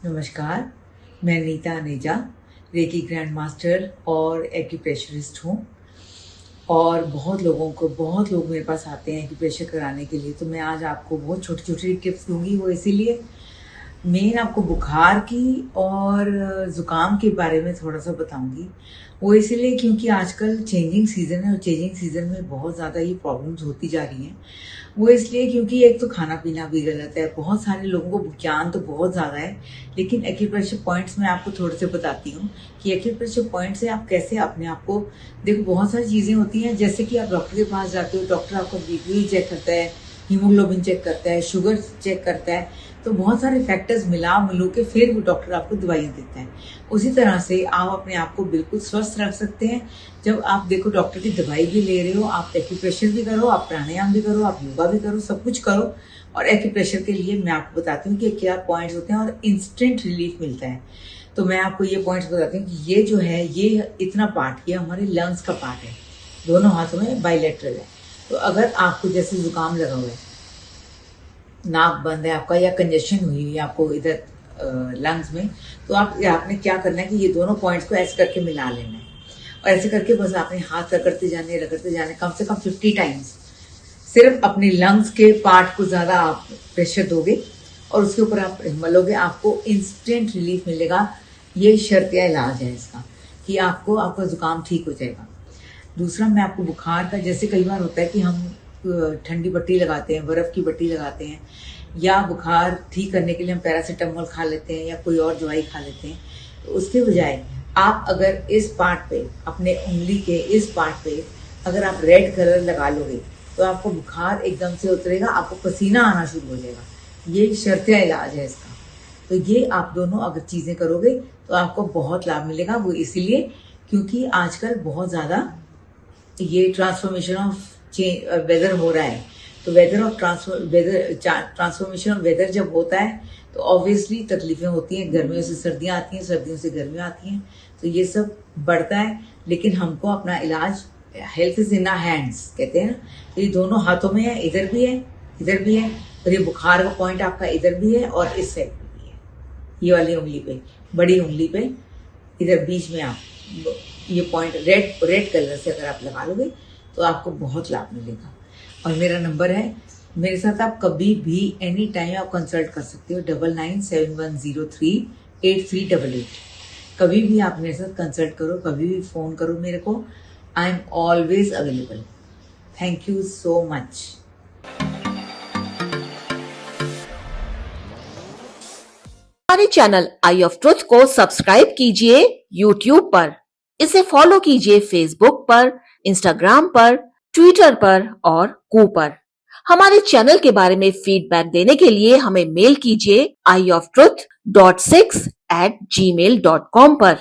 नमस्कार, मैं Neeta Aneja, reiki grand master और एक्यूप्रेशरिस्ट हूँ। और बहुत लोग मेरे पास आते हैं एक्यूप्रेशर कराने के लिए। तो मैं आज आपको बहुत छोटी-छोटी टिप्स दूँगी। वो इसीलिए मेन आपको बुखार की और ज़ुकाम के बारे में थोड़ा-सा बताऊँगी। वो इसीलिए क्योंकि आजकल चेंजिंग सीज़न है और चेंजिंग सीज़न में बहुत ज़्यादा ये प्रॉब्लम्स होती जा रही हैं। वो इसलिए क्योंकि एक तो खाना-पीना भी गलत है, बहुत सारे लोगों को ज्ञान तो बहुत ज़्यादा है, लेकिन एक्यूप्रेशर पॉइंट्स मैं आपको थोड़े से बताती हूँ कि एक्यूप्रेशर पॉइंट से आप कैसे अपने आप को देखो। बहुत सारी चीज़ें होती हैं, जैसे कि आप डॉक्टर के पास जाते हो, डॉक्टर आपका बीपी चेक करता है, हीमोग्लोबिन चेक करता है, शुगर चेक करता है, तो बहुत सारे फैक्टर्स मिला-मिलू के फिर वो डॉक्टर आपको दवाइयाँ देता है। उसी तरह से आप अपने आप को बिल्कुल स्वस्थ रख सकते हैं। जब आप देखो डॉक्टर की दवाई भी ले रहे हो, आप एक्यूप्रेशर भी करो, आप प्राणायाम भी करो, आप योगा भी करो, सब कुछ करो। और एक्यूप्रेशर के लिए मैं आपको बताती हूँ कि क्या पॉइंट्स होते हैं और इंस्टेंट रिलीफ मिलता है। तो मैं आपको ये पॉइंट्स बताती हूँ कि ये जो है, ये इतना पार्ट, ये हमारे लंग्स का पार्ट है, दोनों हाथों में बाइलेटरल है। तो अगर आपको जैसे जुकाम लगा हुआ है, नाक बंद है आपका या कंजेशन हुई हुई है आपको इधर लंग्स में, तो आपने क्या करना है कि ये दोनों पॉइंट्स को ऐसे करके मिला लेना है। और ऐसे करके बस आपने हाथ रगड़ते जाने कम से कम 50 टाइम्स। सिर्फ अपने लंग्स के पार्ट को ज़्यादा आप प्रेशर दोगे और उसके ऊपर आप मलोगे, आपको इंस्टेंट रिलीफ मिलेगा। ये शर्तिया इलाज है इसका कि आपका जुकाम ठीक हो जाएगा। दूसरा, मैं आपको बुखार का, जैसे कई बार होता है कि हम ठंडी पट्टी लगाते हैं, बर्फ़ की पट्टी लगाते हैं, या बुखार ठीक करने के लिए हम पैरासिटामोल खा लेते हैं या कोई और दवाई खा लेते हैं। तो उसके बजाय आप अगर इस पार्ट पे, अपने उंगली के इस पार्ट पे अगर आप रेड कलर लगा लोगे, तो आपको बुखार एकदम से उतरेगा, आपको पसीना आना शुरू हो जाएगा। ये शर्तिया इलाज है इसका। तो ये आप दोनों अगर चीज़ें करोगे तो आपको बहुत लाभ मिलेगा। वो इसीलिए क्योंकि आजकल बहुत ज़्यादा ये ट्रांसफॉर्मेशन ऑफ वेदर हो रहा है। तो ट्रांसफॉर्मेशन ऑफ वेदर जब होता है तो ऑब्वियसली तकलीफें होती हैं। गर्मियों से सर्दियाँ आती हैं, सर्दियों से गर्मियाँ आती हैं, तो ये सब बढ़ता है। लेकिन हमको अपना इलाज, health is in our hands कहते हैं ना, तो ये दोनों हाथों में है, इधर भी है, इधर भी है। और ये बुखार का पॉइंट आपका इधर भी है और इस साइड पे भी है, ये वाली उंगली पे, बड़ी उंगली पे, इधर बीच में आप ये पॉइंट रेड कलर से अगर आप लगा लोगे तो आपको बहुत लाभ मिलेगा। और मेरा नंबर है, मेरे साथ आप कभी भी एनी टाइम आप कंसल्ट कर सकते हो, 9971038388। कभी भी आप मेरे साथ कंसल्ट करो, कभी भी फ़ोन करो मेरे को, I am always available. Thank you so much. हमारे चैनल आई ऑफ ट्रुथ को सब्सक्राइब कीजिए यूट्यूब पर, इसे फॉलो कीजिए फेसबुक पर, इंस्टाग्राम पर, ट्विटर पर और कू पर। हमारे चैनल के बारे में फीडबैक देने के लिए हमें मेल कीजिए ioftruth.6@gmail.com पर।